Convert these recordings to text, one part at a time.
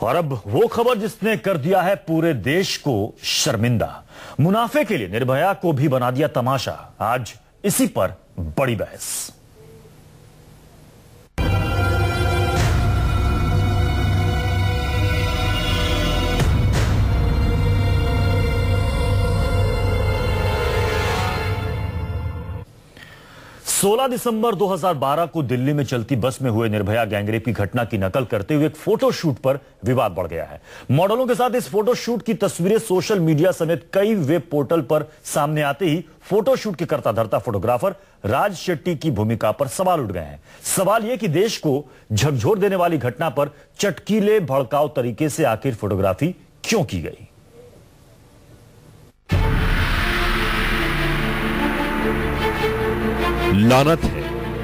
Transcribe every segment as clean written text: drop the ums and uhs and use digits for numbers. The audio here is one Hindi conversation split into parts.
और अब वो खबर जिसने कर दिया है पूरे देश को शर्मिंदा। मुनाफे के लिए निर्भया को भी बना दिया तमाशा। आज इसी पर बड़ी बहस। सोलह दिसंबर 2012 को दिल्ली में चलती बस में हुए निर्भया गैंगरेप की घटना की नकल करते हुए एक फोटोशूट पर विवाद बढ़ गया है। मॉडलों के साथ इस फोटोशूट की तस्वीरें सोशल मीडिया समेत कई वेब पोर्टल पर सामने आते ही फोटोशूट के करता धरता फोटोग्राफर राज शेट्टी की भूमिका पर सवाल उठ गए हैं। सवाल यह कि देश को झकझोर देने वाली घटना पर चटकीले भड़काऊ तरीके से आखिर फोटोग्राफी क्यों की गई।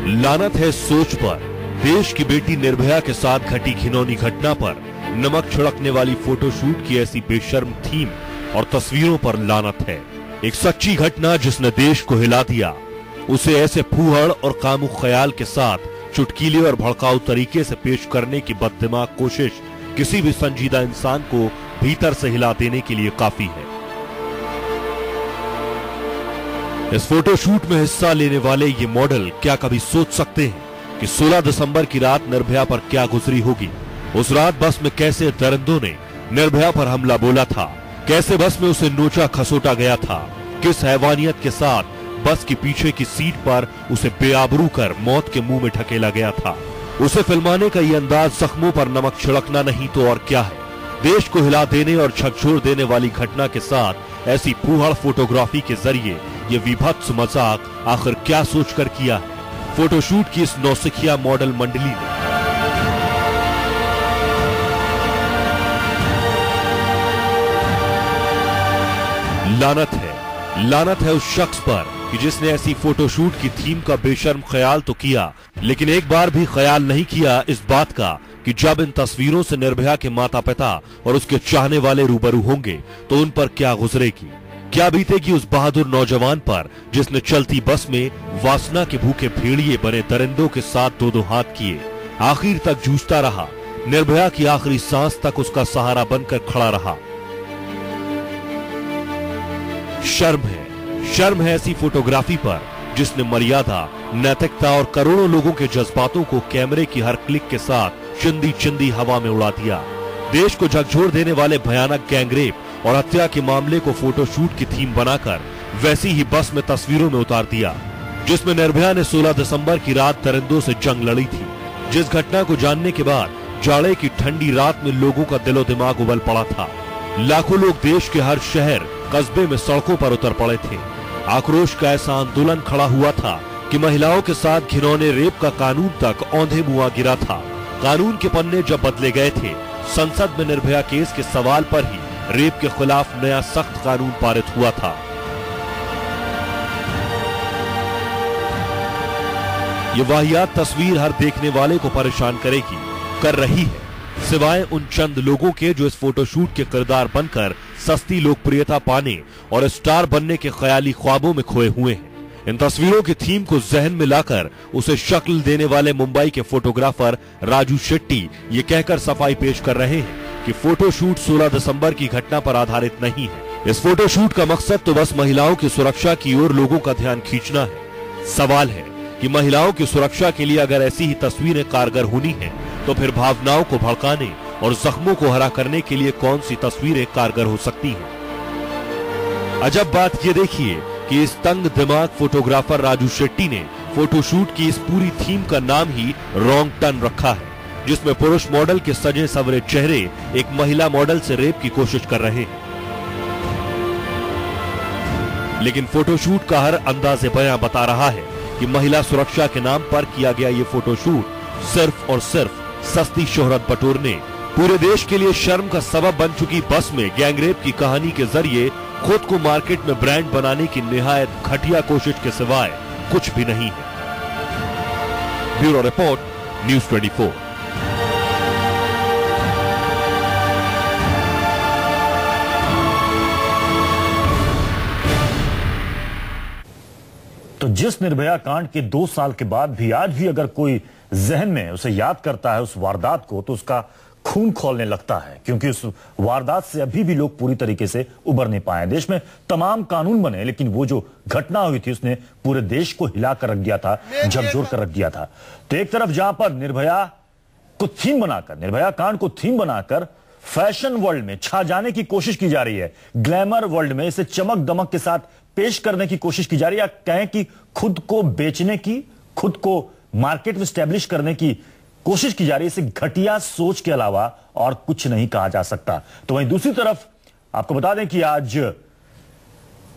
लानत है सोच पर। देश की बेटी निर्भया के साथ घटी घिनौनी घटना पर नमक छिड़कने वाली फोटोशूट की ऐसी बेशर्म थीम और तस्वीरों पर लानत है। एक सच्ची घटना जिसने देश को हिला दिया, उसे ऐसे फूहड़ और कामुक ख्याल के साथ चुटकीले और भड़काऊ तरीके से पेश करने की बददिमाग कोशिश किसी भी संजीदा इंसान को भीतर से हिला देने के लिए काफी है। इस फोटोशूट में हिस्सा लेने वाले ये मॉडल क्या कभी सोच सकते हैं कि 16 दिसंबर की रात निर्भया पर क्या गुजरी होगी। उस रात बस में कैसे दरिंदों ने निर्भया पर हमला बोला था, कैसे बस में उसे नोचा खसोटा गया था, किस हैवानियत के साथ बस के पीछे की सीट पर उसे बेआबरू कर मौत के मुंह में ढकेला गया था। उसे फिल्माने का ये अंदाज जख्मों पर नमक छिड़कना नहीं तो और क्या है। देश को हिला देने और झकझोर देने वाली घटना के साथ ऐसी फूहड़ फोटोग्राफी के जरिए ये विभत्स मजाक आखिर क्या सोचकर किया है फोटोशूट की इस नौसिखिया मॉडल मंडली ने। लानत है उस शख्स पर कि जिसने ऐसी फोटोशूट की थीम का बेशर्म ख्याल तो किया, लेकिन एक बार भी ख्याल नहीं किया इस बात का कि जब इन तस्वीरों से निर्भया के माता पिता और उसके चाहने वाले रूबरू होंगे तो उन पर क्या गुजरेगी, क्या बीतेगी उस बहादुर नौजवान पर जिसने चलती बस में वासना के भूखे भेड़िए बने दरिंदों के साथ दो हाथ किए, आखिर तक जूझता रहा, निर्भया की आखिरी सांस तक उसका सहारा बनकर खड़ा रहा। शर्म है ऐसी फोटोग्राफी पर जिसने मर्यादा, नैतिकता और करोड़ों लोगों के जज्बातों को कैमरे की हर क्लिक के साथ चिंदी चिंदी हवा में उड़ा दिया। देश को झकझोर देने वाले भयानक गैंगरेप और हत्या के मामले को फोटोशूट की थीम बनाकर वैसी ही बस में तस्वीरों में उतार दिया जिसमें निर्भया ने 16 दिसंबर की रात दरिंदों से जंग लड़ी थी। जिस घटना को जानने के बाद जाड़े की ठंडी रात में लोगों का दिलो दिमाग उबल पड़ा था। लाखों लोग देश के हर शहर कस्बे में सड़कों पर उतर पड़े थे। आक्रोश का ऐसा आंदोलन खड़ा हुआ था कि महिलाओं के साथ घिनौने रेप का कानून तक औंधे मुआ गिरा था। कानून के पन्ने जब बदले गए थे, संसद में निर्भया केस के सवाल पर ही रेप के खिलाफ नया सख्त कानून पारित हुआ था। ये वाहियात तस्वीर हर देखने वाले को परेशान कर रही है, सिवाय उन चंद लोगों के जो इस फोटोशूट के किरदार बनकर सस्ती लोकप्रियता पाने और स्टार बनने के ख्याली ख्वाबों में खोए हुए हैं। इन तस्वीरों की थीम को जहन में लाकर उसे शक्ल देने वाले मुंबई के फोटोग्राफर राजू शेट्टी ये कहकर सफाई पेश कर रहे हैं कि फोटोशूट 16 दिसंबर की घटना पर आधारित नहीं है। इस फोटोशूट का मकसद तो बस महिलाओं की सुरक्षा की ओर लोगों का ध्यान खींचना है। सवाल है कि महिलाओं की सुरक्षा के लिए अगर ऐसी ही तस्वीरें कारगर होनी है तो फिर भावनाओं को भड़काने और जख्मों को हरा करने के लिए कौन सी तस्वीरें कारगर हो सकती हैं। अजब बात ये देखिए कि इस तंग दिमाग फोटोग्राफर राजू शेट्टी ने फोटोशूट की इस पूरी थीम का नाम ही रॉन्ग टर्न रखा है, जिसमें पुरुष मॉडल के सजे सवरे चेहरे एक महिला मॉडल से रेप की कोशिश कर रहे हैं। लेकिन फोटोशूट का हर अंदाज़े बयां बता रहा है कि महिला सुरक्षा के नाम पर किया गया ये फोटोशूट सिर्फ और सिर्फ सस्ती शोहरत बटोरने, पूरे देश के लिए शर्म का सबब बन चुकी बस में गैंगरेप की कहानी के जरिए खुद को मार्केट में ब्रांड बनाने की निहायत घटिया कोशिश के सिवाय कुछ भी नहीं है। Bureau report, news 24। तो जिस निर्भया कांड के 2 साल के बाद भी आज भी अगर कोई जहन में उसे याद करता है उस वारदात को, तो उसका खून खौलने लगता है, क्योंकि उस वारदात से अभी भी लोग पूरी तरीके से उबर नहीं पाए। देश में तमाम कानून बने, लेकिन वो जो घटना हुई थी उसने पूरे देश को हिला कर रख दिया था, झकझोर कर रख दिया था। तो एक तरफ जहां पर निर्भया कांड को थीम बनाकर फैशन वर्ल्ड में छा जाने की कोशिश की जा रही है, ग्लैमर वर्ल्ड में इसे चमक दमक के साथ पेश करने की कोशिश की जा रही है, या कहें कि खुद को बेचने की, खुद को मार्केट में स्टैब्लिश करने की कोशिश की जा रही है। इसे घटिया सोच के अलावा और कुछ नहीं कहा जा सकता। तो वहीं दूसरी तरफ आपको बता दें कि आज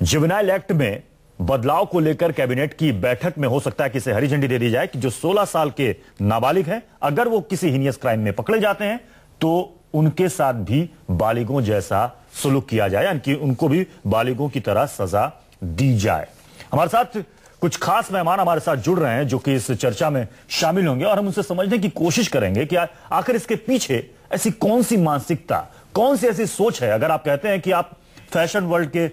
जुवेनाइल एक्ट में बदलाव को लेकर कैबिनेट की बैठक में हो सकता है कि इसे हरी झंडी दे दी जाए कि जो 16 साल के नाबालिग हैं, अगर वो किसी हीनियस क्राइम में पकड़े जाते हैं तो उनके साथ भी बालिगों जैसा सलूक किया जाए, यानी कि उनको भी बालिगों की तरह सजा दी जाए। हमारे साथ कुछ खास मेहमान हमारे साथ जुड़ रहे हैं जो कि इस चर्चा में शामिल होंगे और हम उनसे समझने की कोशिश करेंगे कि आखिर इसके पीछे ऐसी कौन सी मानसिकता, कौन सी ऐसी सोच है। अगर आप कहते हैं कि आप फैशन वर्ल्ड के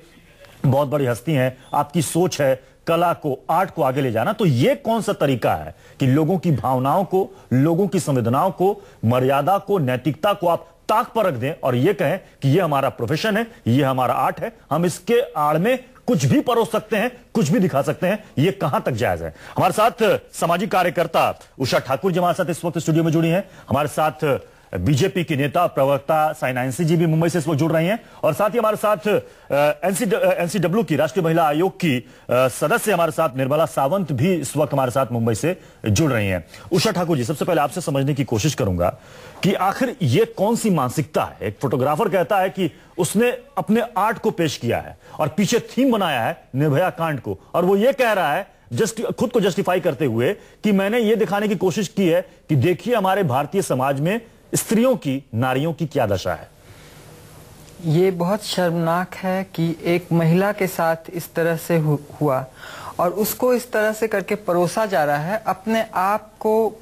बहुत बड़ी हस्ती हैं, आपकी सोच है कला को, आर्ट को आगे ले जाना, तो यह कौन सा तरीका है कि लोगों की भावनाओं को, लोगों की संवेदनाओं को, मर्यादा को, नैतिकता को आप ताक पर रख दें और यह कहें कि यह हमारा प्रोफेशन है, यह हमारा आर्ट है, हम इसके आड़ में कुछ भी परोस सकते हैं, कुछ भी दिखा सकते हैं, यह कहां तक जायज है। हमारे साथ सामाजिक कार्यकर्ता उषा ठाकुर जी हमारे साथ इस वक्त स्टूडियो में जुड़ी हैं। हमारे साथ बीजेपी की नेता प्रवक्ता साइनांसी जी भी मुंबई से इस वक्त जुड़ रही हैं और साथ ही हमारे साथ एनसीडब्ल्यू की, राष्ट्रीय महिला आयोग की सदस्य हमारे साथ निर्मला सावंत भी इस वक्त हमारे साथ मुंबई से जुड़ रही हैं। उषा ठाकुर जी, सबसे पहले आपसे समझने की कोशिश करूंगा कि आखिर ये कौन सी मानसिकता है। एक फोटोग्राफर कहता है कि उसने अपने आर्ट को पेश किया है और पीछे थीम बनाया है निर्भया कांड को, और वो ये कह रहा है खुद को जस्टिफाई करते हुए कि मैंने ये दिखाने की कोशिश की है कि देखिए हमारे भारतीय समाज में स्त्रियों की, नारियों की क्या दशा है। ये बहुत शर्मनाक है कि एक महिला के साथ इस तरह से हुआ और उसको इस तरह से करके परोसा जा रहा है। अपने आप को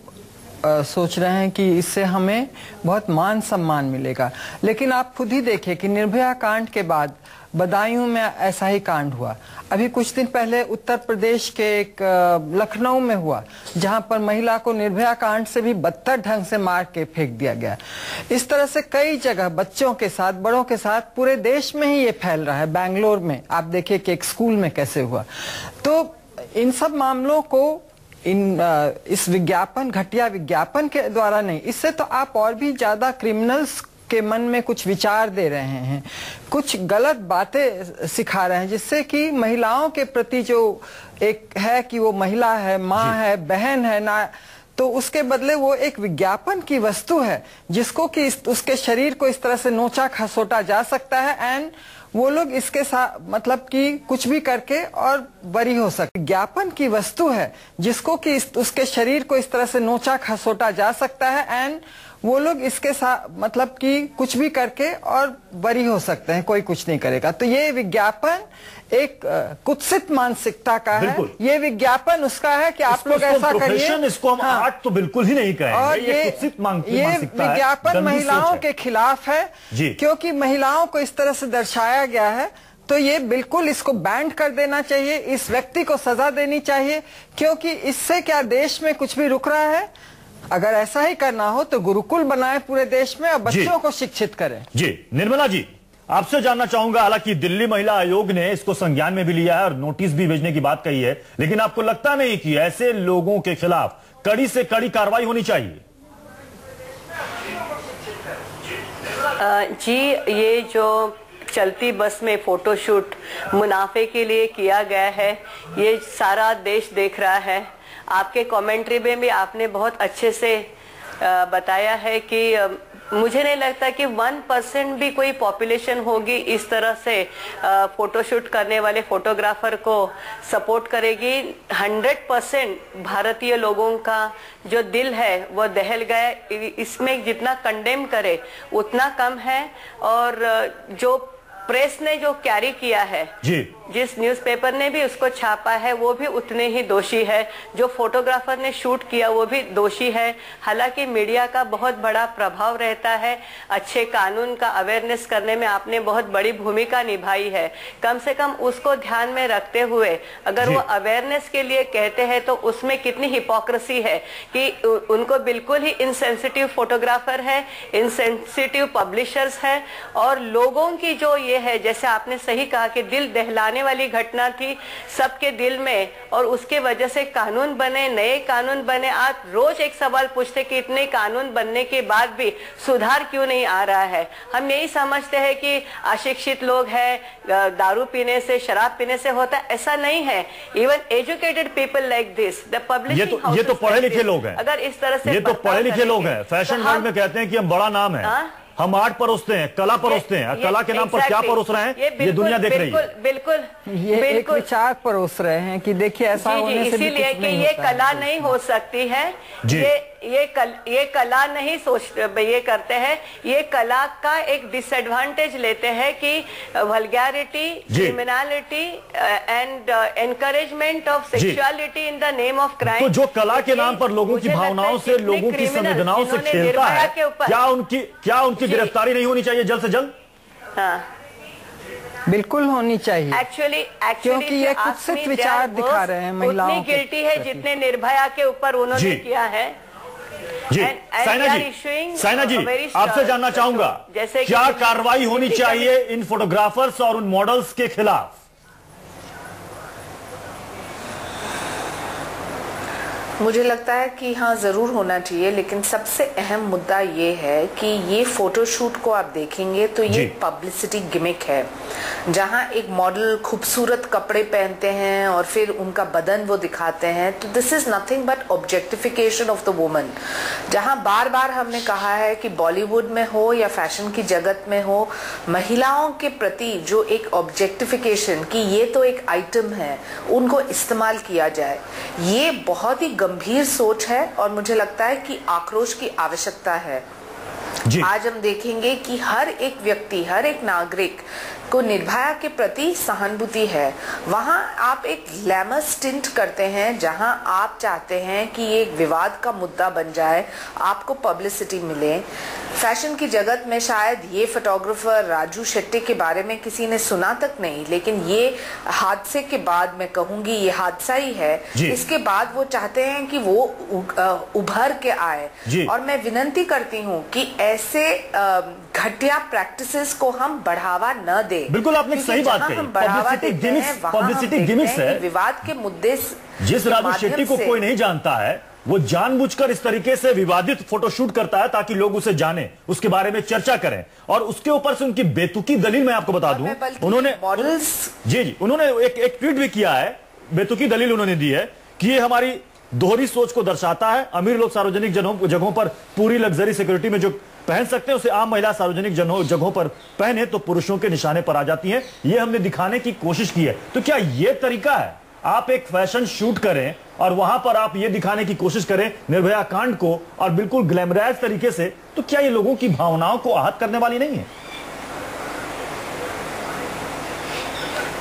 सोच रहे हैं कि इससे हमें बहुत मान सम्मान मिलेगा, लेकिन आप खुद ही देखिए कि निर्भया कांड के बाद बदायूं में ऐसा ही कांड हुआ। अभी कुछ दिन पहले उत्तर प्रदेश के एक लखनऊ में हुआ, जहां पर महिला को निर्भया कांड से भी बदतर ढंग से मार के फेंक दिया गया। इस तरह से कई जगह बच्चों के साथ, बड़ों के साथ, पूरे देश में ही ये फैल रहा है। बेंगलोर में आप देखिए कि एक स्कूल में कैसे हुआ। तो इन सब मामलों को इस विज्ञापन, घटिया विज्ञापन के द्वारा नहीं, इससे तो आप और भी ज्यादा क्रिमिनल्स के मन में कुछ विचार दे रहे हैं, कुछ गलत बातें सिखा रहे हैं, जिससे कि महिलाओं के प्रति जो एक है कि वो महिला है, माँ है, बहन है ना, तो उसके बदले वो एक विज्ञापन की वस्तु है जिसको कि उसके शरीर को इस तरह से नोचा खसोटा जा सकता है एंड वो लोग इसके साथ मतलब कि कुछ भी करके और बरी हो सकते। विज्ञापन की वस्तु है जिसको कि उसके शरीर को इस तरह से नोचा खसोटा जा सकता है एंड वो लोग इसके साथ मतलब कि कुछ भी करके और बरी हो सकते हैं, कोई कुछ नहीं करेगा। तो ये विज्ञापन एक कुत्सित मानसिकता का है। ये विज्ञापन उसका है कि आप लोग ऐसा करिए। इसको हम आर्ट तो बिल्कुल ही नहीं कहेंगे। और ये विज्ञापन महिलाओं के खिलाफ है, क्योंकि महिलाओं को इस तरह से दर्शाया गया है। तो ये बिल्कुल इसको बैन कर देना चाहिए, इस व्यक्ति को सजा देनी चाहिए, क्योंकि इससे क्या देश में कुछ भी रुक रहा है। अगर ऐसा ही करना हो तो गुरुकुल बनाए पूरे देश में और बच्चों को शिक्षित करें। जी निर्मला जी, आपसे जानना चाहूंगा, हालांकि दिल्ली महिला आयोग ने इसको संज्ञान में भी लिया है और नोटिस भी भेजने की बात कही है, लेकिन आपको लगता नहीं कि ऐसे लोगों के खिलाफ कड़ी से कड़ी कार्रवाई होनी चाहिए? जी, ये जो चलती बस में फोटोशूट मुनाफे के लिए किया गया है, ये सारा देश देख रहा है। आपके कमेंट्री में भी आपने बहुत अच्छे से बताया है कि मुझे नहीं लगता कि 1% भी कोई पॉपुलेशन होगी इस तरह से फोटोशूट करने वाले फोटोग्राफर को सपोर्ट करेगी। 100% भारतीय लोगों का जो दिल है वो दहल गया। इसमें जितना कंडेम करे उतना कम है। और जो प्रेस ने जो कैरी किया है जी, जिस न्यूज़पेपर ने भी उसको छापा है वो भी उतने ही दोषी है, जो फोटोग्राफर ने शूट किया वो भी दोषी है। हालांकि मीडिया का बहुत बड़ा प्रभाव रहता है, अच्छे कानून का अवेयरनेस करने में आपने बहुत बड़ी भूमिका निभाई है। कम से कम उसको ध्यान में रखते हुए अगर वो अवेयरनेस के लिए कहते हैं तो उसमें कितनी हिपोक्रेसी है कि उनको बिल्कुल ही इनसेंसिटिव फोटोग्राफर है, इनसेंसिटिव पब्लिशर्स है, और लोगों की जो ये है, जैसे आपने सही कहा कि दिल दहलाने वाली घटना थी सबके दिल में, और उसके वजह से कानून बने, नए कानून बने। आप रोज एक सवाल पूछते कि इतने कानून बनने के बाद भी सुधार क्यों नहीं आ रहा है। हम यही समझते हैं कि अशिक्षित लोग हैं, दारू पीने से, शराब पीने से होता है, ऐसा नहीं है। Even educated people like this, the publishing houses, ये तो पढ़े लिखे लोग हैं, अगर इस तरह से ये तो पढ़े लिखे लोग हैं। फैशन वर्ल्ड में कहते हैं कि हम बड़ा नाम है, हम आर्ट परोसते हैं, कला परोसते हैं, कला के नाम पर क्या परोस रहे हैं ये दुनिया देख रही है। बिल्कुल ये एक विचार परोस रहे हैं कि देखिए ऐसा होने से भी इसीलिए कुछ कि नहीं ये होता कला है। नहीं हो सकती है, ये कला नहीं ये करते हैं, ये कला का एक डिसएडवांटेज लेते हैं कि vulgarity, criminality and encouragement of sexuality in the name of crime. तो जो कला के नाम पर लोगों की भावनाओं से, लोगों की संवेदनाओं से खेलता है, क्या उनकी गिरफ्तारी नहीं होनी चाहिए जल्द से जल्द? हाँ, बिल्कुल होनी चाहिए। एक्चुअली क्योंकि ये कुत्सित विचार दिखा रहे हैं महिलाओं उतनी गिल्टी है जितने निर्भया के ऊपर उन्होंने किया है। जी, साइना जी आपसे जानना चाहूंगा, क्या कार्रवाई होनी चाहिए इन फोटोग्राफर्स और उन मॉडल्स के खिलाफ? मुझे लगता है कि हाँ ज़रूर होना चाहिए, लेकिन सबसे अहम मुद्दा ये है कि ये फोटोशूट को आप देखेंगे तो ये पब्लिसिटी गिमिक है, जहाँ एक मॉडल खूबसूरत कपड़े पहनते हैं और फिर उनका बदन वो दिखाते हैं। तो this is nothing but objectification of the woman. जहाँ बार बार हमने कहा है कि बॉलीवुड में हो या फैशन की जगत में हो, महिलाओं के प्रति जो एक ऑब्जेक्टिफिकेशन कि ये तो एक आइटम है, उनको इस्तेमाल किया जाए, ये बहुत ही गंभीर सोच है और मुझे लगता है कि आक्रोश की आवश्यकता है। आज हम देखेंगे कि हर एक व्यक्ति, हर एक नागरिक को निर्भया के प्रति सहानुभूति है। वहां आप एक ग्लैमर स्टिंट करते हैं जहां आप चाहते हैं कि ये एक विवाद का मुद्दा बन जाए, आपको पब्लिसिटी मिले। फैशन की जगत में शायद ये फोटोग्राफर राजू शेट्टी के बारे में किसी ने सुना तक नहीं, लेकिन ये हादसे के बाद मैं कहूंगी ये हादसा ही है। इसके बाद वो चाहते हैं कि वो उभर के आए, और मैं विनती करती हूँ कि ऐसे घटिया प्रैक्टिसेस को हम बढ़ावा न दे। बिल्कुल आपने सही बात कही, पब्लिसिटी गिमिक्स है, विवाद के मुद्दे। जिस राजू शेट्टी को कोई नहीं जानता है वो जानबूझकर इस तरीके से विवादित फोटोशूट करता है ताकि लोग उसे जाने, उसके बारे में चर्चा करें, और उसके ऊपर से उनकी बेतुकी दलील मैं आपको बता दूं, उन्होंने मॉडल्स उन्होंने एक ट्वीट भी किया है, बेतुकी दलील उन्होंने दी है कि ये हमारी दोहरी सोच को दर्शाता है। अमीर लोग सार्वजनिक जगहों पर पूरी लग्जरी सिक्योरिटी में जो पहन सकते हैं उसे आम महिला सार्वजनिक जगहों पर पहने तो पुरुषों के निशाने पर आ जाती हैं। ये हमने दिखाने की कोशिश की है। तो क्या ये तरीका है? आप एक फैशन शूट करें और वहां पर आप ये दिखाने की कोशिश करें निर्भया कांड को, और बिल्कुल ग्लैमराइज तरीके से, तो क्या ये लोगों की भावनाओं को आहत करने वाली नहीं है?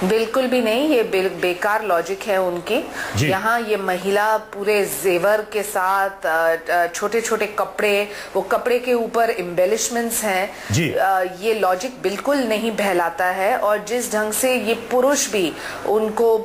बिल्कुल भी नहीं, ये बेकार लॉजिक है उनकी। यहाँ ये महिला पूरे जेवर के साथ, छोटे छोटे कपड़े, वो कपड़े के ऊपर एम्बेलिशमेंट्स हैं, ये लॉजिक बिल्कुल नहीं बहलाता है। और जिस ढंग से ये पुरुष भी उनको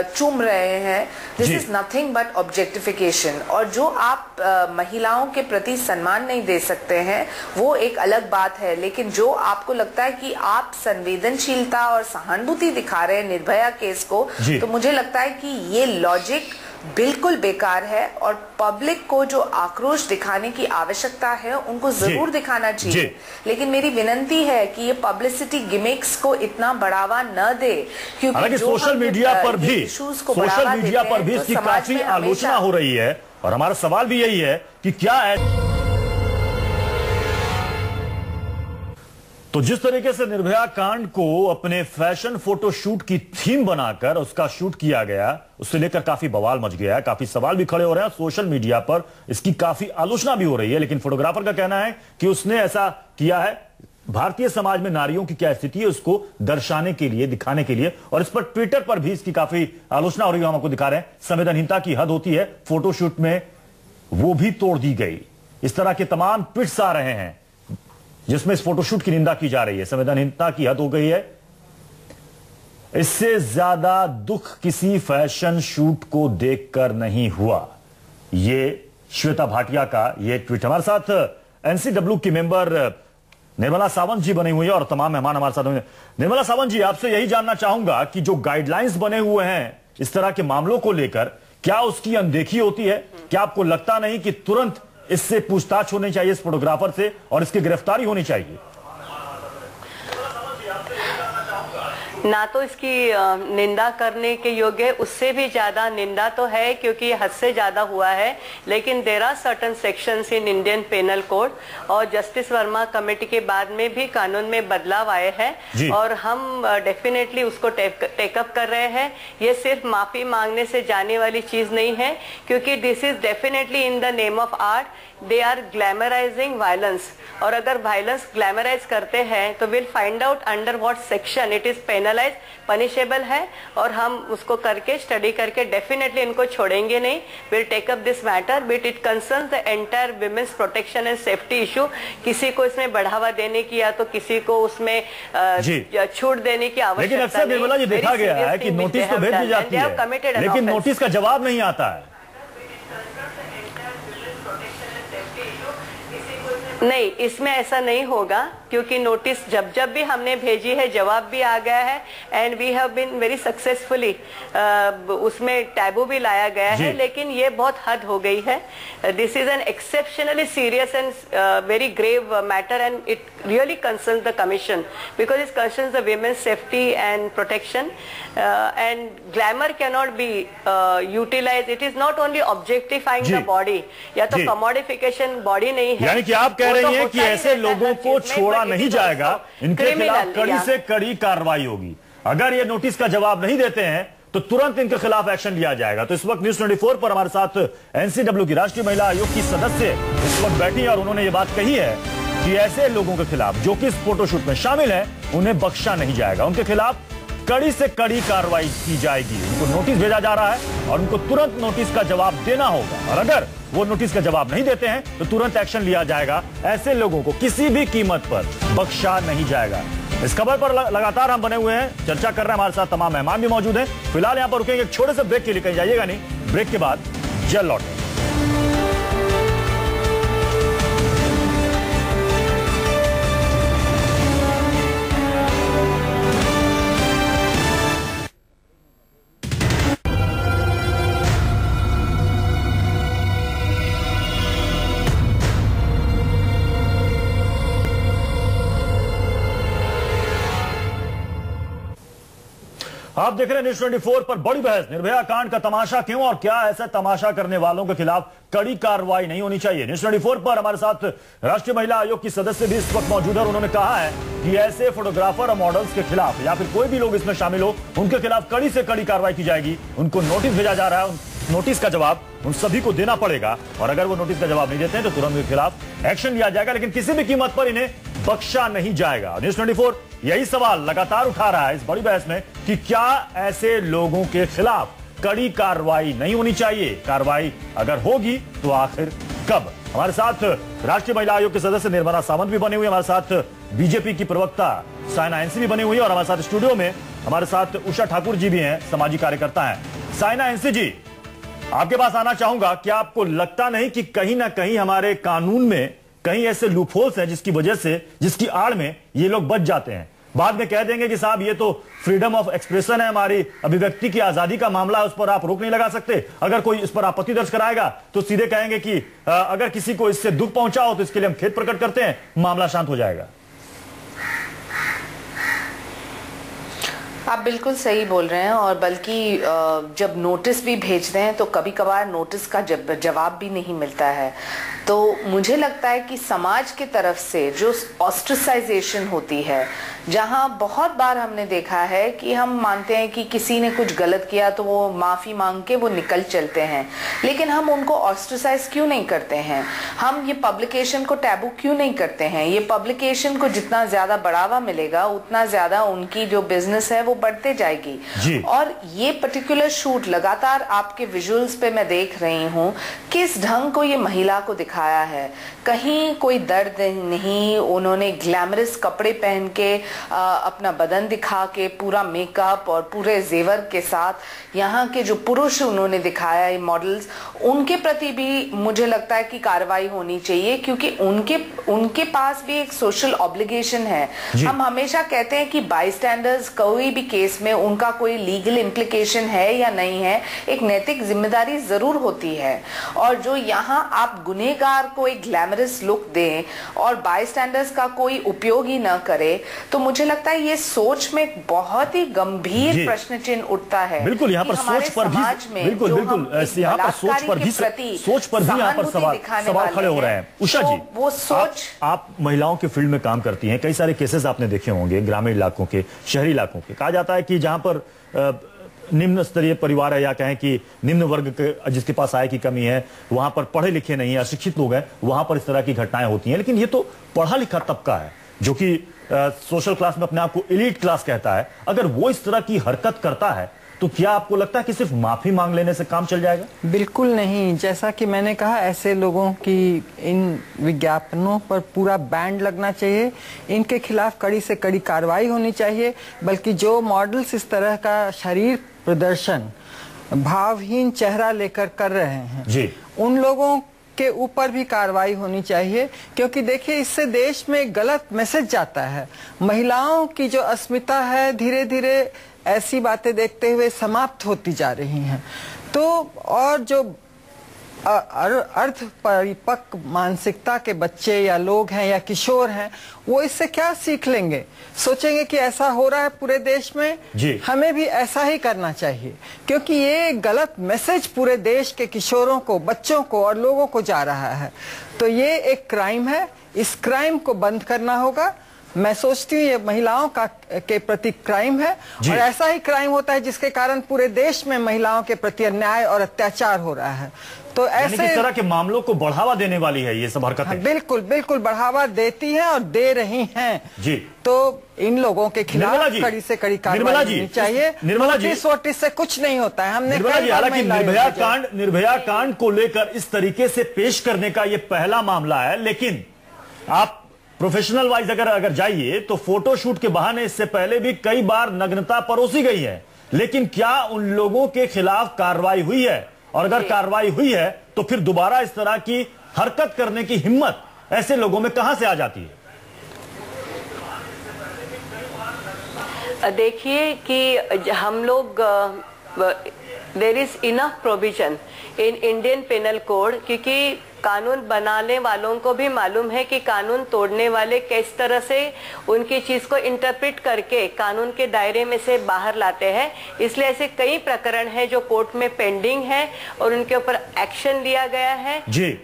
चूम रहे हैं, this is nothing but objectification. और जो आप महिलाओं के प्रति सम्मान नहीं दे सकते हैं वो एक अलग बात है, लेकिन जो आपको लगता है कि आप संवेदनशीलता और सहानुभूति दिखा रहे हैं निर्भया केस को, तो मुझे लगता है कि ये लॉजिक बिल्कुल बेकार है। और पब्लिक को जो आक्रोश दिखाने की आवश्यकता है उनको जरूर दिखाना चाहिए, लेकिन मेरी विनती है कि ये पब्लिसिटी गिमिक्स को इतना बढ़ावा न दे, क्योंकि सोशल मीडिया पर भी इसकी काफी आलोचना हो रही है। और हमारा सवाल भी यही है कि क्या है, तो जिस तरीके से निर्भया कांड को अपने फैशन फोटो शूट की थीम बनाकर उसका शूट किया गया, उससे लेकर काफी बवाल मच गया है, काफी सवाल भी खड़े हो रहे हैं। सोशल मीडिया पर इसकी काफी आलोचना भी हो रही है, लेकिन फोटोग्राफर का कहना है कि उसने ऐसा किया है भारतीय समाज में नारियों की क्या स्थिति है उसको दर्शाने के लिए, दिखाने के लिए, और इस पर ट्विटर पर भी इसकी काफी आलोचना हो रही है। हम आपको दिखा रहे हैं, संवेदनहीनता की हद होती है, फोटोशूट में वो भी तोड़ दी गई। इस तरह के तमाम ट्वीट्स आ रहे हैं जिसमें इस फोटोशूट की निंदा की जा रही है। संवेदनहीनता की हद हो गई है। इससे ज्यादा दुख किसी फैशन शूट को देखकर नहीं हुआ। ये श्वेता भाटिया का ये ट्वीट। हमारे साथ एनसीडब्ल्यू की मेंबर निर्मला सावंत जी बने हुए हैं और तमाम मेहमान हमारे साथ होंगे। निर्मला सावंत जी, आपसे यही जानना चाहूंगा कि जो गाइडलाइंस बने हुए हैं इस तरह के मामलों को लेकर, क्या उसकी अनदेखी होती है? क्या आपको लगता नहीं कि तुरंत इससे पूछताछ होनी चाहिए, इस फोटोग्राफर से, और इसकी गिरफ्तारी होनी चाहिए? ना तो इसकी निंदा करने के योग्य है, उससे भी ज्यादा निंदा तो है क्योंकि ये हद से ज्यादा हुआ है। लेकिन there are certain sections in Indian penal code और जस्टिस वर्मा कमेटी के बाद में भी कानून में बदलाव आए हैं और हम डेफिनेटली उसको टेकअप कर रहे हैं। ये सिर्फ माफी मांगने से जाने वाली चीज नहीं है क्योंकि this is definitely in the name of art, they are glamorising violence. और अगर वायलेंस ग्लैमराइज करते हैं तो will find out under what section it is penalise, punishable है, और हम उसको करके स्टडी करके डेफिनेटली इनको छोड़ेंगे नहीं। Will take up this matter but it concerns the entire women's protection and safety issue. किसी को इसमें बढ़ावा देने की या तो किसी को उसमें छूट देने की आवश्यकता नहीं। लेकिन अक्सर निर्मला जी देखा गया है कि नोटिस तो भेज दी जाती है लेकिन नोटिस का जवाब नहीं आता है। नहीं, इसमें ऐसा नहीं होगा क्योंकि नोटिस जब भी हमने भेजी है जवाब भी आ गया है and we have been very successfully, उसमें टैबू भी लाया गया है। लेकिन ये बहुत हद हो गई है। This is an exceptionally serious and very grave matter and it really concerns the commission because it concerns the women's safety and protection and glamour cannot be utilize. It is not only objectifying the body या तो कमोडिफिकेशन बॉडी नहीं है। यानी कि आप कह रही हैं कि ऐसे लोगों को छोड़ा नहीं जाएगा, इनके खिलाफ कड़ी से कड़ी कार्रवाई होगी। अगर ये नोटिस का जवाब नहीं देते हैं तो तुरंत इनके खिलाफ एक्शन लिया जाएगा। तो इस वक्त न्यूज़ 24 पर हमारे साथ एनसीडब्ल्यू की राष्ट्रीय महिला आयोग की सदस्य इस वक्त बैठी है और उन्होंने ये बात कही है कि ऐसे लोगों के खिलाफ जो कि इस फोटोशूट में शामिल है उन्हें बख्शा नहीं जाएगा। उनके खिलाफ कड़ी से कड़ी कार्रवाई की जाएगी। उनको नोटिस भेजा जा रहा है और उनको तुरंत नोटिस का जवाब देना होगा और अगर वो नोटिस का जवाब नहीं देते हैं तो तुरंत एक्शन लिया जाएगा। ऐसे लोगों को किसी भी कीमत पर बख्शा नहीं जाएगा। इस खबर पर लगातार हम बने हुए हैं, चर्चा कर रहे हैं। हमारे साथ तमाम मेहमान भी मौजूद हैं। फिलहाल यहां पर रुकेंगे एक छोटे से ब्रेक के लिए, कहीं जाइएगा नहीं। ब्रेक के बाद जल्द लौटेंगे। आप देख रहे हैं न्यूज़ 24 पर बड़ी बहस, निर्भया कांड का तमाशा क्यों और क्या ऐसा तमाशा करने वालों के खिलाफ कड़ी कार्रवाई नहीं होनी चाहिए। न्यूज़ 24 पर हमारे साथ राष्ट्रीय महिला आयोग की सदस्य भी इस वक्त मौजूद है और उन्होंने कहा है कि ऐसे फोटोग्राफर और मॉडल्स के खिलाफ या फिर कोई भी लोग इसमें शामिल हो उनके खिलाफ कड़ी से कड़ी कार्रवाई की जाएगी। उनको नोटिस भेजा जा रहा है, नोटिस का जवाब उन सभी को देना पड़ेगा और अगर वो नोटिस का जवाब नहीं देते हैं तो तुरंत उनके खिलाफ एक्शन लिया जाएगा, लेकिन किसी भी कीमत पर इन्हें बख्शा नहीं जाएगा। न्यूज़ 24 यही सवाल लगातार उठा रहा है इस बड़ी बहस में कि क्या ऐसे लोगों के खिलाफ कड़ी कार्रवाई नहीं होनी चाहिए। कार्रवाई अगर होगी तो आखिर कब। हमारे साथ राष्ट्रीय महिला आयोग के सदस्य निर्मला सावंत भी बने हुए, हमारे साथ बीजेपी की प्रवक्ता साइना एनसी भी बनी हुई है और हमारे साथ स्टूडियो में हमारे साथ उषा ठाकुर जी भी हैं, सामाजिक कार्यकर्ता हैं। साइना एनसी जी, आपके पास आना चाहूंगा, क्या आपको लगता नहीं कि कहीं ना कहीं हमारे कानून में कहीं ऐसे लूपहोल्स हैं जिसकी वजह से, जिसकी आड़ में ये लोग बच जाते हैं? बाद में कह देंगे कि साहब ये तो फ्रीडम ऑफ एक्सप्रेशन है, हमारी अभिव्यक्ति की आजादी का मामला है, उस पर आप रोक नहीं लगा सकते। अगर कोई इस पर आपत्ति दर्ज कराएगा तो सीधे कहेंगे कि अगर किसी को इससे दुख पहुंचा हो तो इसके लिए हम खेद प्रकट करते हैं, मामला शांत हो जाएगा। आप बिल्कुल सही बोल रहे हैं, और बल्कि जब नोटिस भी भेजते हैं तो कभी कभार नोटिस का जवाब भी नहीं मिलता है। तो मुझे लगता है कि समाज की तरफ से जो ऑस्ट्रिसाइजेशन होती है, जहां बहुत बार हमने देखा है कि हम मानते हैं कि किसी ने कुछ गलत किया तो वो माफी मांग के वो निकल चलते हैं, लेकिन हम उनको ऑस्ट्रिसाइज क्यों नहीं करते हैं? हम ये पब्लिकेशन को टैबू क्यों नहीं करते हैं? ये पब्लिकेशन को जितना ज्यादा बढ़ावा मिलेगा उतना ज्यादा उनकी जो बिजनेस है वो बढ़ते जाएगी। और ये पर्टिकुलर शूट लगातार आपके विजुअल्स पे मैं देख रही हूँ किस ढंग को ये महिला को दिखाया है। कहीं कोई दर्द नहीं, उन्होंने ग्लैमरस कपड़े पहन के अपना बदन दिखा के पूरा मेकअप और पूरे जेवर के साथ यहाँ के जो पुरुष उन्होंने दिखाया है मॉडल्स, उनके प्रति भी मुझे लगता है कि कार्रवाई होनी चाहिए, क्योंकि उनके पास भी एक सोशल ऑब्लिगेशन है। हम हमेशा कहते हैं कि बाईस्टैंडर्स कोई भी केस में उनका कोई लीगल इम्प्लीकेशन है या नहीं है, एक नैतिक जिम्मेदारी जरूर होती है। और जो यहाँ आप गुनहगार को एक ग्लैमरस लुक दें और बाईस्टैंडर्स का कोई उपयोग ही न करे, तो मुझे लगता है ये सोच में बहुत ही गंभीर प्रश्न चिन्ह उठता है। बिल्कुल, यहाँ पर सोच पर भी बिल्कुल यहाँ पर सोच पर भी यहाँ पर सवाल खड़े हो रहे हैं। उषा जी, वो सोच, आप महिलाओं के फील्ड में काम करती हैं, कई सारे केसेस आपने देखे होंगे ग्रामीण इलाकों के, शहरी इलाकों के। कहा जाता है कि जहां पर निम्न स्तरीय परिवार है, या कहें कि निम्न वर्ग के जिसके पास आय की कमी है, वहां पर पढ़े लिखे नहीं है, अशिक्षित लोग हैं, वहां पर इस तरह की घटनाएं होती हैं। लेकिन ये तो पढ़ा लिखा तबका है जो कि सोशल क्लास में अपने आप को एलीट क्लास कहता है। अगर वो इस तरह की हरकत करता है तो क्या आपको लगता है कि सिर्फ माफी मांग लेने से काम चल जाएगा? बिल्कुल नहीं। जैसा कि मैंने कहा, ऐसे लोगों की इन विज्ञापनों पर पूरा बैन लगना चाहिए, इनके खिलाफ कड़ी से कड़ी कार्रवाई होनी चाहिए। बल्कि जो मॉडल्स इस तरह का शरीर प्रदर्शन भावहीन चेहरा लेकर कर रहे हैं जी, उन लोगों के ऊपर भी कार्रवाई होनी चाहिए। क्योंकि देखिए, इससे देश में गलत मैसेज जाता है। महिलाओं की जो अस्मिता है धीरे धीरे ऐसी बातें देखते हुए समाप्त होती जा रही हैं। तो और जो अर्ध परिपक्व मानसिकता के बच्चे या लोग हैं या किशोर हैं, वो इससे क्या सीख लेंगे? सोचेंगे कि ऐसा हो रहा है पूरे देश में, हमें भी ऐसा ही करना चाहिए। क्योंकि ये गलत मैसेज पूरे देश के किशोरों को, बच्चों को और लोगों को जा रहा है। तो ये एक क्राइम है, इस क्राइम को बंद करना होगा। मैं सोचती हूँ ये महिलाओं के प्रति क्राइम है, और ऐसा ही क्राइम होता है जिसके कारण पूरे देश में महिलाओं के प्रति अन्याय और अत्याचार हो रहा है। तो ऐसे इस तरह के मामलों को बढ़ावा देने वाली है ये सब हरकतें। बिल्कुल बिल्कुल बढ़ावा देती हैं और दे रही हैं जी। तो इन लोगों के खिलाफ कड़ी से कड़ी कार्रवाई होनी चाहिए। निर्मला जी, नोटिस से कुछ नहीं होता है। हमने हालांकि निर्भया कांड को लेकर इस तरीके से पेश करने का ये पहला मामला है, लेकिन आप प्रोफेशनल वाइज अगर जाइए तो फोटोशूट के बहाने इससे पहले भी कई बार नग्नता परोसी गई है। लेकिन क्या उन लोगों के खिलाफ कार्रवाई हुई है? और अगर कार्रवाई हुई है तो फिर दोबारा इस तरह की हरकत करने की हिम्मत ऐसे लोगों में कहां से आ जाती है? देखिए कि हम लोग there is enough provision in Indian penal code, क्योंकि कानून बनाने वालों को भी मालूम है कि कानून तोड़ने वाले किस तरह से उनकी चीज को इंटरप्रेट करके कानून के दायरे में से बाहर लाते हैं। इसलिए ऐसे कई प्रकरण हैं जो कोर्ट में पेंडिंग है और उनके ऊपर एक्शन लिया गया है जी।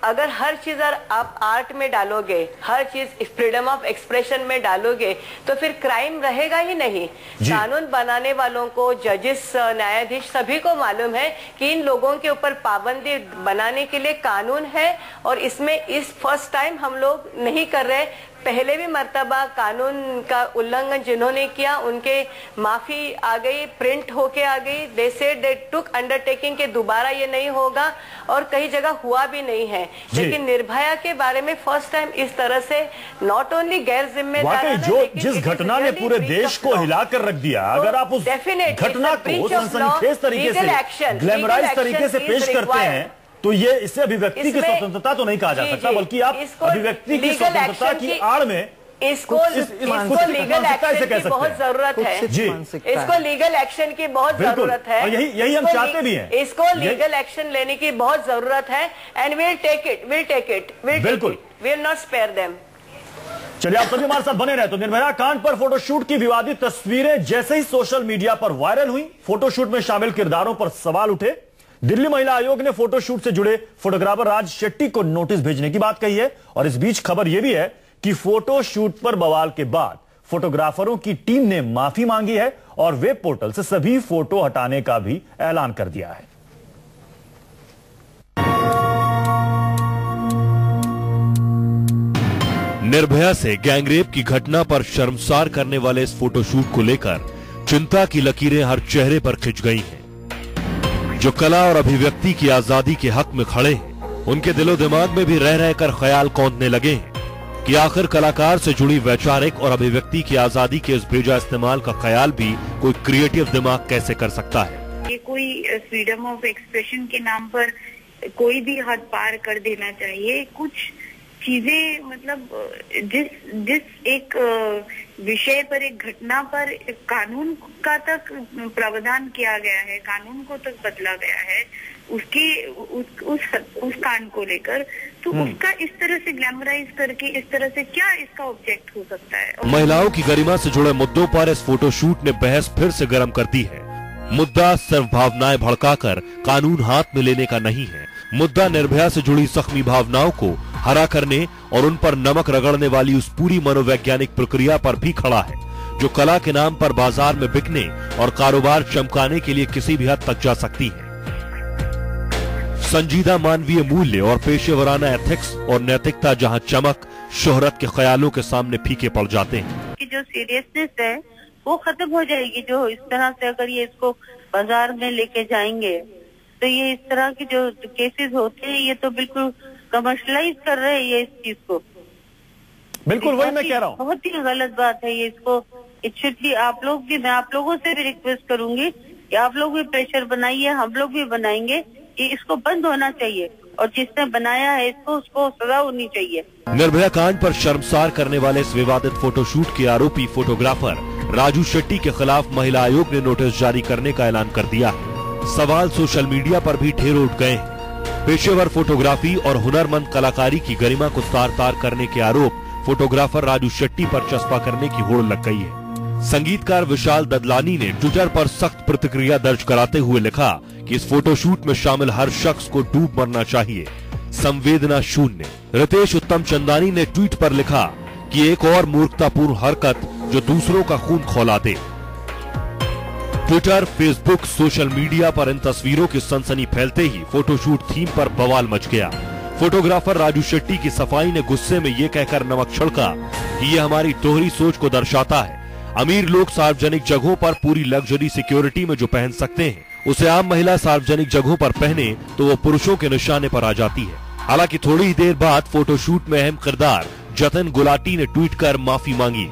अगर हर चीज आप आर्ट में डालोगे, हर चीज फ्रीडम ऑफ एक्सप्रेशन में डालोगे, तो फिर क्राइम रहेगा ही नहीं। कानून बनाने वालों को, जजेस, न्यायाधीश सभी को मालूम है कि इन लोगों के ऊपर पाबंदी बनाने के लिए कानून है, और इसमें इस फर्स्ट टाइम हम लोग नहीं कर रहे। पहले भी मर्तबा कानून का उल्लंघन जिन्होंने किया उनके माफी आ गई, प्रिंट होके आ गई। They said they took undertaking के दोबारा ये नहीं होगा, और कई जगह हुआ भी नहीं है। लेकिन निर्भया के बारे में फर्स्ट टाइम इस तरह से नॉट ओनली गैर जिम्मेदार जो जिस घटना ने पूरे देश को हिलाकर रख दिया, अगर आप उस घटना को सनसनीखेज तरीके से, ग्लैमराइज तरीके से पेश करते हैं, तो ये इससे अभिव्यक्ति की स्वतंत्रता तो नहीं कहा जा सकता, बल्कि आप अभिव्यक्ति की स्वतंत्रता की आड़ में इसको लीगल एक्शन की बहुत जरूरत है जी। इसको लीगल एक्शन की बहुत जरूरत है, यही हम चाहते भी हैं। इसको लीगल एक्शन लेने की बहुत जरूरत है, and will take it, will not spare them. चलिए, आप सभी हमारे साथ बने रहे। तो निर्भया कांड पर फोटोशूट की विवादित तस्वीरें जैसे ही सोशल मीडिया पर वायरल हुई, फोटोशूट में शामिल किरदारों पर सवाल उठे। दिल्ली महिला आयोग ने फोटोशूट से जुड़े फोटोग्राफर राज शेट्टी को नोटिस भेजने की बात कही है। और इस बीच खबर यह भी है कि फोटोशूट पर बवाल के बाद फोटोग्राफरों की टीम ने माफी मांगी है और वेब पोर्टल से सभी फोटो हटाने का भी ऐलान कर दिया है। निर्भया से गैंगरेप की घटना पर शर्मसार करने वाले इस फोटोशूट को लेकर चिंता की लकीरें हर चेहरे पर खिंच गई हैं। जो कला और अभिव्यक्ति की आजादी के हक में खड़े हैं, उनके दिलो दिमाग में भी रह रहकर ख्याल कौंधने लगे हैं कि आखिर कलाकार से जुड़ी वैचारिक और अभिव्यक्ति की आजादी के इस बेजा इस्तेमाल का ख्याल भी कोई क्रिएटिव दिमाग कैसे कर सकता है। ये कोई फ्रीडम ऑफ एक्सप्रेशन के नाम पर कोई भी हद पार कर देना चाहिए। कुछ चीजें मतलब जिस एक विषय पर, एक घटना पर कानून का तक प्रावधान किया गया है, कानून को तक बदला गया है उस कांड को लेकर, तो उसका इस तरह से ग्लैमराइज करके इस तरह से क्या इसका ऑब्जेक्ट हो सकता है। महिलाओं की गरिमा से जुड़े मुद्दों पर इस फोटोशूट ने बहस फिर से गर्म कर दी है। मुद्दा सिर्फ भावनाएं भड़काकर कानून हाथ में लेने का नहीं है। मुद्दा निर्भया से जुड़ी जख्मी भावनाओं को हरा करने और उन पर नमक रगड़ने वाली उस पूरी मनोवैज्ञानिक प्रक्रिया पर भी खड़ा है, जो कला के नाम पर बाजार में बिकने और कारोबार चमकाने के लिए किसी भी हद तक जा सकती है। संजीदा मानवीय मूल्य और पेशेवराना एथिक्स और नैतिकता जहां चमक शोहरत के ख्यालों के सामने फीके पड़ जाते हैं। कि जो सीरियसनेस है वो खत्म हो जाएगी। जो इस तरह से अगर ये इसको बाजार में लेके जाएंगे तो ये इस तरह के जो केसेस होते हैं ये तो बिल्कुल कमर्शलाइज कर रहे हैं ये इस चीज को। बिल्कुल वही मैं कह रहा हूँ, बहुत ही गलत बात है ये। इसको इट शुड बी, आप लोग भी, मैं आप लोगों से भी रिक्वेस्ट करूंगी कि आप लोग भी प्रेशर बनाइए, हम लोग भी बनाएंगे कि इसको बंद होना चाहिए और जिसने बनाया है इसको उसको सजा होनी चाहिए। निर्भया कांड पर शर्मसार करने वाले इस विवादित फोटोशूट के आरोपी फोटोग्राफर राजू शेट्टी के खिलाफ महिला आयोग ने नोटिस जारी करने का ऐलान कर दिया है। सवाल सोशल मीडिया पर भी ढेर उठ गए हैं। पेशेवर फोटोग्राफी और हुनरमंद कलाकारी की गरिमा को तार-तार करने के आरोप फोटोग्राफर राजू शेट्टी पर चस्पा करने की होड़ लग गई है। संगीतकार विशाल ददलानी ने ट्विटर पर सख्त प्रतिक्रिया दर्ज कराते हुए लिखा कि इस फोटोशूट में शामिल हर शख्स को डूब मरना चाहिए, संवेदना शून्य। रितेश उत्तम चंदानी ने ट्वीट पर लिखा कि एक और मूर्खतापूर्ण हरकत जो दूसरों का खून खौला दे। ट्विटर, फेसबुक, सोशल मीडिया पर इन तस्वीरों की सनसनी फैलते ही फोटोशूट थीम पर बवाल मच गया। फोटोग्राफर राजू शेट्टी की सफाई ने गुस्से में ये कहकर नमक छिड़का कि ये हमारी दोहरी सोच को दर्शाता है। अमीर लोग सार्वजनिक जगहों पर पूरी लग्जरी सिक्योरिटी में जो पहन सकते हैं, उसे आम महिला सार्वजनिक जगहों पर पहने तो वो पुरुषों के निशाने पर आ जाती है। हालांकि थोड़ी ही देर बाद फोटोशूट में अहम किरदार जतिन गुलाटी ने ट्वीट कर माफी मांगी।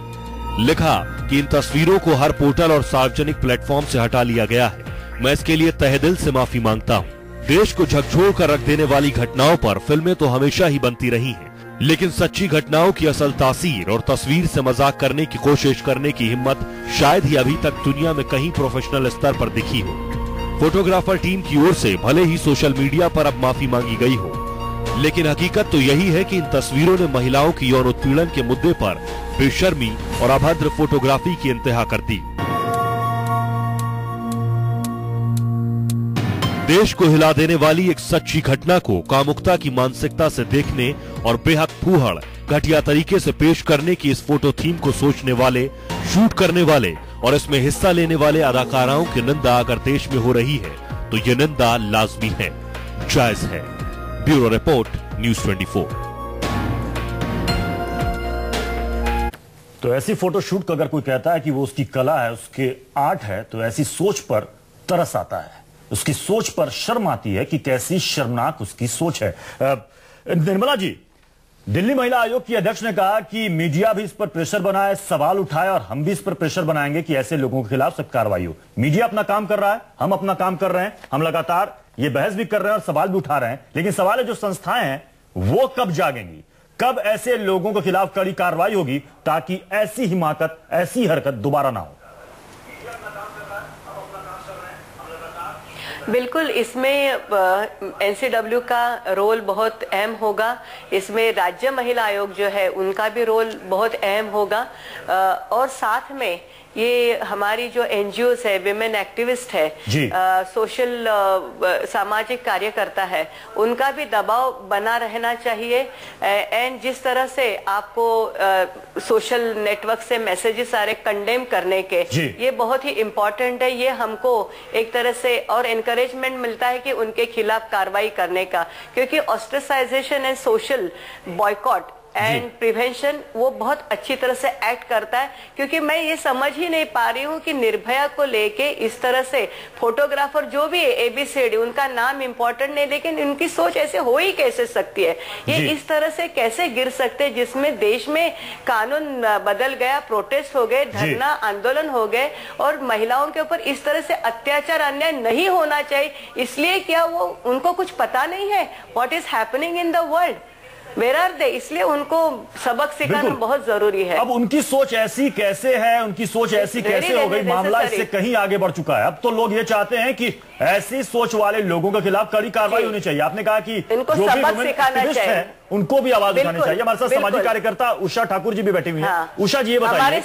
लिखा कि इन तस्वीरों को हर पोर्टल और सार्वजनिक प्लेटफॉर्म से हटा लिया गया है। मैं इसके लिए तहे दिल से माफी मांगता हूँ। देश को झकझोर कर रख देने वाली घटनाओं पर फिल्में तो हमेशा ही बनती रही हैं, लेकिन सच्ची घटनाओं की असल तासीर और तस्वीर से मजाक करने की कोशिश करने की हिम्मत शायद ही अभी तक दुनिया में कहीं प्रोफेशनल स्तर पर दिखी हो। फोटोग्राफर टीम की ओर से भले ही सोशल मीडिया पर अब माफी मांगी गई हो, लेकिन हकीकत तो यही है कि इन तस्वीरों ने महिलाओं की यौन उत्पीड़न के मुद्दे पर बेशर्मी और अभद्र फोटोग्राफी की इंतहा कर दी। देश को हिला देने वाली एक सच्ची घटना को कामुकता की मानसिकता से देखने और बेहद फूहड़ घटिया तरीके से पेश करने की इस फोटो थीम को सोचने वाले, शूट करने वाले और इसमें हिस्सा लेने वाले अदाकाराओं की निंदा अगर देश में हो रही है तो ये निंदा लाजमी है, जायज है। Bureau report, news 24। तो ऐसी फोटोशूट को अगर कोई कहता है कि वो उसकी कला है, उसके आर्ट है, तो ऐसी सोच पर तरस आता है, उसकी सोच पर शर्म आती है कि कैसी शर्मनाक उसकी सोच है। निर्मला जी, दिल्ली महिला आयोग की अध्यक्ष ने कहा कि मीडिया भी इस पर प्रेशर बनाए, सवाल उठाए और हम भी इस पर प्रेशर बनाएंगे कि ऐसे लोगों के खिलाफ सख्त कार्रवाई हो। मीडिया अपना काम कर रहा है, हम अपना काम कर रहे हैं, हम लगातार ये बहस भी कर रहे हैं और सवाल भी उठा रहे हैं, लेकिन सवाल है जो संस्थाएं हैं वो कब जागेंगी, कब ऐसे लोगों के खिलाफ कड़ी कार्रवाई होगी ताकि ऐसी हिमाकत, ऐसी हरकत दोबारा ना हो। बिल्कुल, इसमें एनसीडब्ल्यू का रोल बहुत अहम होगा। इसमें राज्य महिला आयोग जो है उनका भी रोल बहुत अहम होगा, और साथ में ये हमारी जो एनजीओस है, विमेन एक्टिविस्ट है, सोशल सामाजिक कार्यकर्ता है, उनका भी दबाव बना रहना चाहिए। एंड जिस तरह से आपको सोशल नेटवर्क से मैसेजेस आ रहे कंडेम करने के, ये बहुत ही इम्पोर्टेंट है। ये हमको एक तरह से और एनकरेजमेंट मिलता है कि उनके खिलाफ कार्रवाई करने का, क्योंकि ostracisation and social boycott and prevention वो बहुत अच्छी तरह से एक्ट करता है। क्योंकि मैं ये समझ ही नहीं पा रही हूँ कि निर्भया को लेके इस तरह से फोटोग्राफर जो भी है, एबीसीडी, उनका नाम इम्पोर्टेंट नहीं, लेकिन उनकी सोच ऐसे हो ही कैसे सकती है, ये इस तरह से कैसे गिर सकते हैं, जिसमें देश में कानून बदल गया, प्रोटेस्ट हो गए, धरना आंदोलन हो गए, और महिलाओं के ऊपर इस तरह से अत्याचार अन्याय नहीं होना चाहिए। इसलिए क्या वो उनको कुछ पता नहीं है what is happening in the world, where are they? इसलिए उनको सबक सिखाना बहुत जरूरी है। अब उनकी सोच ऐसी कैसे है, उनकी सोच ऐसी कैसे हो गई, मामला इससे कहीं आगे बढ़ चुका है। अब तो लोग ये चाहते हैं कि ऐसी सोच वाले लोगों के खिलाफ कड़ी कार्रवाई होनी चाहिए। आपने कहा कि इनको सबक सिखाना चाहिए, उनको भी आवाज उठानी चाहिए। हमारे साथ सामाजिक कार्यकर्ता उषा ठाकुर जी भी बैठी हुई है। उषा जी, ये बताइए,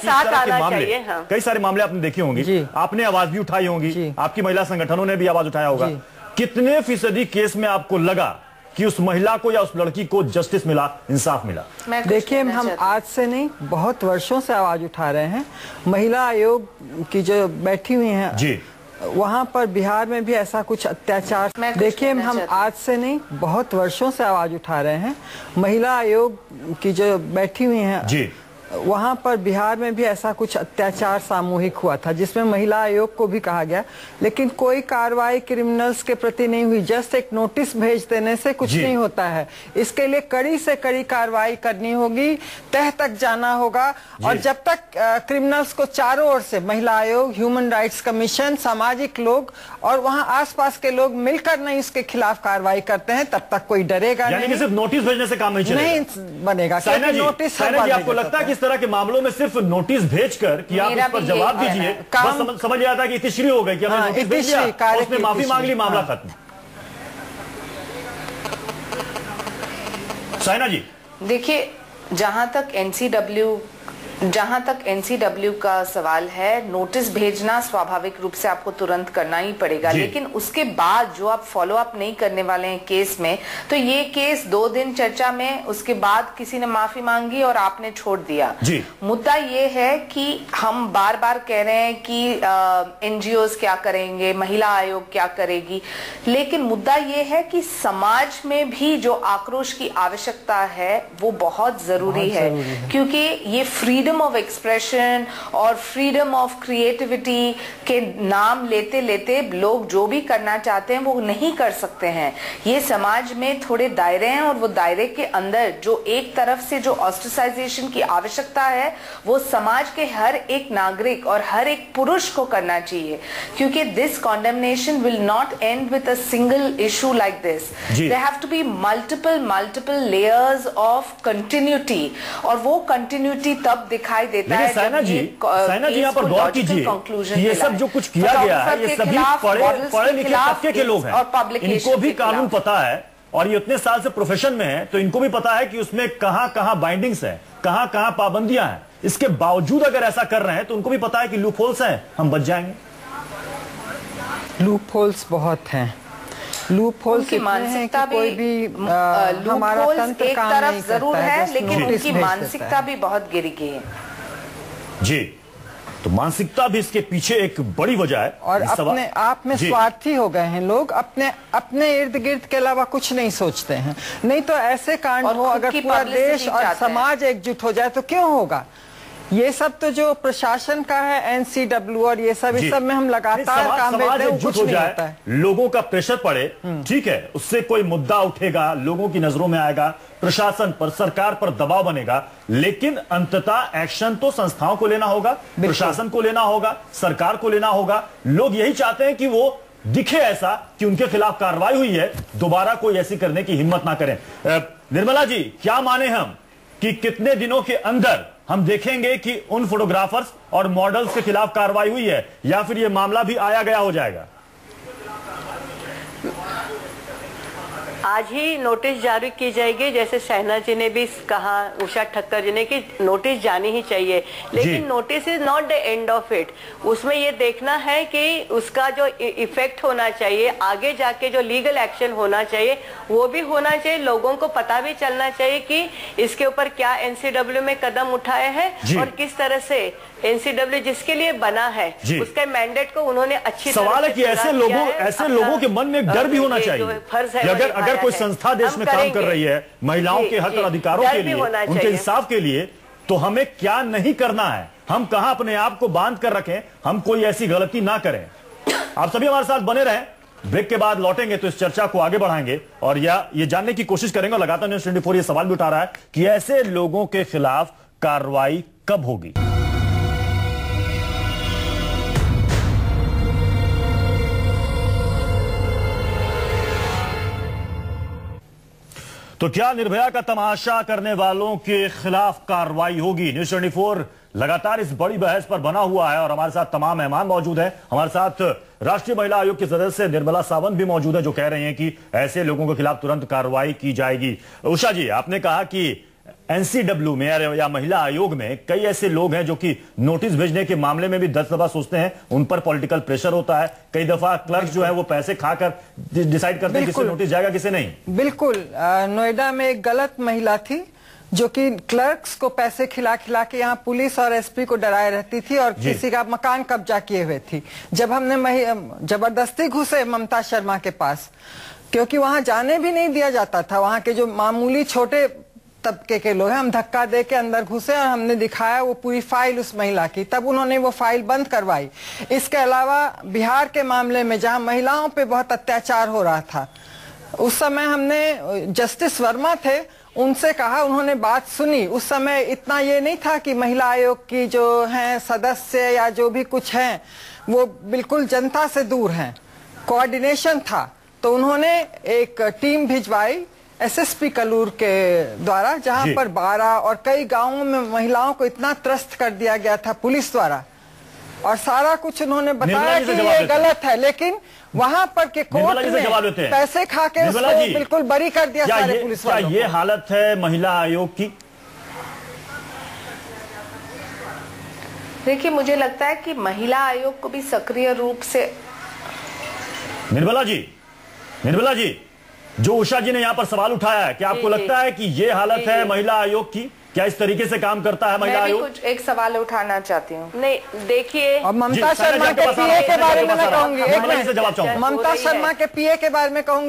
कई सारे मामले आपने देखे होंगे, आपने आवाज भी उठाई होंगी, आपकी महिला संगठनों ने भी आवाज उठाया होगा। कितने फीसदी केस में आपको लगा कि उस महिला को या उस लड़की को जस्टिस मिला, इंसाफ मिला? देखिए, हम आज से नहीं, बहुत वर्षों से आवाज उठा रहे हैं। महिला आयोग की जो बैठी हुई हैं जी, वहाँ पर बिहार में भी ऐसा कुछ अत्याचार, देखिए हम आज से नहीं, बहुत वर्षों से आवाज उठा रहे हैं। महिला आयोग की जो बैठी हुई हैं जी, वहाँ पर बिहार में भी ऐसा कुछ अत्याचार सामूहिक हुआ था, जिसमें महिला आयोग को भी कहा गया, लेकिन कोई कार्रवाई क्रिमिनल्स के प्रति नहीं हुई। जस्ट एक नोटिस भेज देने से कुछ नहीं होता है, इसके लिए कड़ी से कड़ी कार्रवाई करनी होगी, तह तक जाना होगा। और जब तक क्रिमिनल्स को चारों ओर से महिला आयोग, ह्यूमन राइट्स कमीशन, सामाजिक लोग और वहाँ आसपास के लोग मिलकर नहीं इसके खिलाफ कार्रवाई करते हैं, तब तक कोई डरेगा नहीं। सिर्फ नोटिस भेजने से काम नहीं बनेगा। नोटिस, आपको लगता है कि इस तरह के मामलों में सिर्फ नोटिस भेजकर कि आप इस पर जवाब दीजिए, बस समझ लिया था कि इतिश्री हो गई कि हमने नोटिस भेज दिया, उसने माफी मांग ली, मामला खत्म। साइना जी, देखिए, जहां तक एनसीडब्ल्यू का सवाल है, नोटिस भेजना स्वाभाविक रूप से आपको तुरंत करना ही पड़ेगा, लेकिन उसके बाद जो आप फॉलो अप नहीं करने वाले हैं केस में, तो ये केस 2 दिन चर्चा में, उसके बाद किसी ने माफी मांगी और आपने छोड़ दिया। मुद्दा ये है कि हम बार बार कह रहे हैं कि एनजीओस क्या करेंगे, महिला आयोग क्या करेगी, लेकिन मुद्दा ये है कि समाज में भी जो आक्रोश की आवश्यकता है वो बहुत जरूरी है, क्योंकि ये फ्रीडम ऑफ एक्सप्रेशन और फ्रीडम ऑफ क्रिएटिविटी के नाम लेते लेते लोग जो भी करना चाहते हैं वो नहीं कर सकते हैं। ये समाज में थोड़े दायरे हैं, और वो दायरे के अंदर जो एक तरफ से जो ऑस्ट्रेसाइजेशन की आवश्यकता है वो समाज के हर एक नागरिक और हर एक पुरुष को करना चाहिए, क्योंकि this condemnation will not end with a single issue like this. There have to be multiple layers of continuity, और वो कंटिन्यूटी तब दिखाई देता है। साइना जी, यहाँ पर गौर कीजिए, ये सब जो कुछ किया गया है, ये सभी पढ़े लिखे तबके के लोग हैं, इनको भी कानून पता है, और ये इतने साल से प्रोफेशन में है, तो इनको भी पता है कि उसमें कहां कहां बाइंडिंग्स है, कहां कहां पाबंदियां हैं। इसके बावजूद अगर ऐसा कर रहे हैं तो उनको भी पता है कि लूप होल्स हैं, हम बच जाएंगे। लूप होल्स बहुत हैं, लूप होल की मानसिकता भी, कोई भी हमारा तंत्र एक तरफ जरूर है, लेकिन उनकी मानसिकता भी बहुत गिर गई है जी। तो मानसिकता भी इसके पीछे एक बड़ी वजह है, और अपने आप में स्वार्थी हो गए हैं लोग, अपने इर्द गिर्द के अलावा कुछ नहीं सोचते हैं। नहीं तो ऐसे कांड हो, अगर पूरा देश और समाज एकजुट हो जाए तो क्यों होगा। ये सब तो जो प्रशासन का है, एनसीडब्ल्यू और ये सब, इस सब में हम लगातार काम करते हैं, कुछ नहीं होता है। लोगों का प्रेशर पड़े, ठीक है, उससे कोई मुद्दा उठेगा, लोगों की नजरों में आएगा, प्रशासन पर, सरकार पर दबाव बनेगा, लेकिन अंततः एक्शन तो संस्थाओं को लेना होगा, प्रशासन को लेना होगा, सरकार को लेना होगा। लोग यही चाहते हैं कि वो दिखे ऐसा कि उनके खिलाफ कार्रवाई हुई है, दोबारा कोई ऐसी करने की हिम्मत ना करें। निर्मला जी, क्या माने हम कि कितने दिनों के अंदर हम देखेंगे कि उन फोटोग्राफर्स और मॉडल्स के खिलाफ कार्रवाई हुई है, या फिर यह मामला भी आया गया हो जाएगा? आज ही नोटिस जारी की जाएगी, जैसे शहनाज जी ने भी कहा, उषा ठक्कर जी ने, कि नोटिस जानी ही चाहिए, लेकिन notice is not the end of it. उसमें ये देखना है कि उसका जो इफेक्ट होना चाहिए, आगे जाके जो लीगल एक्शन होना चाहिए वो भी होना चाहिए। लोगों को पता भी चलना चाहिए कि इसके ऊपर क्या एनसीडब्ल्यू में कदम उठाए हैं और किस तरह से एनसीडब्ल्यू जिसके लिए बना है उसके मैंडेट को उन्होंने अच्छी सवाल है कि ऐसे लोगों के मन में एक डर भी होना चाहिए। अगर कोई संस्था देश में काम कर रही है महिलाओं के हक और अधिकारों के लिए, उनके इंसाफ के लिए, तो हमें क्या नहीं करना है, हम कहां अपने आप को बांध कर रखें, हम कोई ऐसी गलती ना करें। आप सभी हमारे साथ बने रहें, ब्रेक के बाद लौटेंगे तो इस चर्चा को आगे बढ़ाएंगे और ये जानने की कोशिश करेंगे। और लगातार न्यूज़ 24 ये सवाल भी उठा रहा है कि ऐसे लोगों के खिलाफ कार्रवाई कब होगी। तो क्या निर्भया का तमाशा करने वालों के खिलाफ कार्रवाई होगी? न्यूज़ 24 लगातार इस बड़ी बहस पर बना हुआ है और हमारे साथ तमाम मेहमान मौजूद हैं। हमारे साथ राष्ट्रीय महिला आयोग के सदस्य निर्मला सावंत भी मौजूद है, जो कह रहे हैं कि ऐसे लोगों के खिलाफ तुरंत कार्रवाई की जाएगी। उषा जी, आपने कहा कि एनसीडब्ल्यू में या महिला आयोग में कई ऐसे लोग हैं जो कि नोटिस भेजने के मामले में भी 10 दफा सोचते हैं, उन पर पॉलिटिकल प्रेशर होता है, कई दफा क्लर्क जो है वो पैसे खाकर डिसाइड करते हैं किसे नोटिस जाएगा किसे नहीं। बिल्कुल, नोएडा में एक गलत महिला थी जो कि क्लर्क्स को पैसे खिला खिला के यहाँ पुलिस और एसपी को डराए रहती थी और किसी का मकान कब्जा किए हुए थी। जब हमने जबरदस्ती घुसे ममता शर्मा के पास, क्योंकि वहां जाने भी नहीं दिया जाता था, वहां के जो मामूली छोटे तबके के लोग हैं, हम धक्का दे के अंदर घुसे और हमने दिखाया वो पूरी फाइल उस महिला की, तब उन्होंने वो फाइल बंद करवाई। इसके अलावा बिहार के मामले में जहां महिलाओं पे बहुत अत्याचार हो रहा था, उस समय हमने जस्टिस वर्मा थे, उनसे कहा, उन्होंने बात सुनी। उस समय इतना ये नहीं था कि महिला आयोग की जो हैं सदस्य या जो भी कुछ हैं वो बिल्कुल जनता से दूर हैं, कोऑर्डिनेशन था। तो उन्होंने एक टीम भिजवाई एसएसपी कलूर के द्वारा, जहां पर 12 और कई गांवों में महिलाओं को इतना त्रस्त कर दिया गया था पुलिस द्वारा, और सारा कुछ उन्होंने बताया कि ये गलत है, लेकिन वहां पर के कोर्ट में पैसे खा के उसको बिल्कुल बरी कर दिया सारे पुलिस वालों। ये हालत है महिला आयोग की? देखिए, मुझे लगता है कि महिला आयोग को भी सक्रिय रूप से निर्मला जी, जो उषा जी ने यहां पर सवाल उठाया है, क्या आपको लगता है कि ये हालत है महिला आयोग की? क्या इस तरीके से काम करता है महिला आयोग? कुछ एक सवाल उठाना चाहती हूँ। नहीं, देखिए, ममता शर्मा के पीए के बारे में मैं कहूंगी, जवाब चाहूंगा। ममता शर्मा के पीए के बारे में कहूंगी।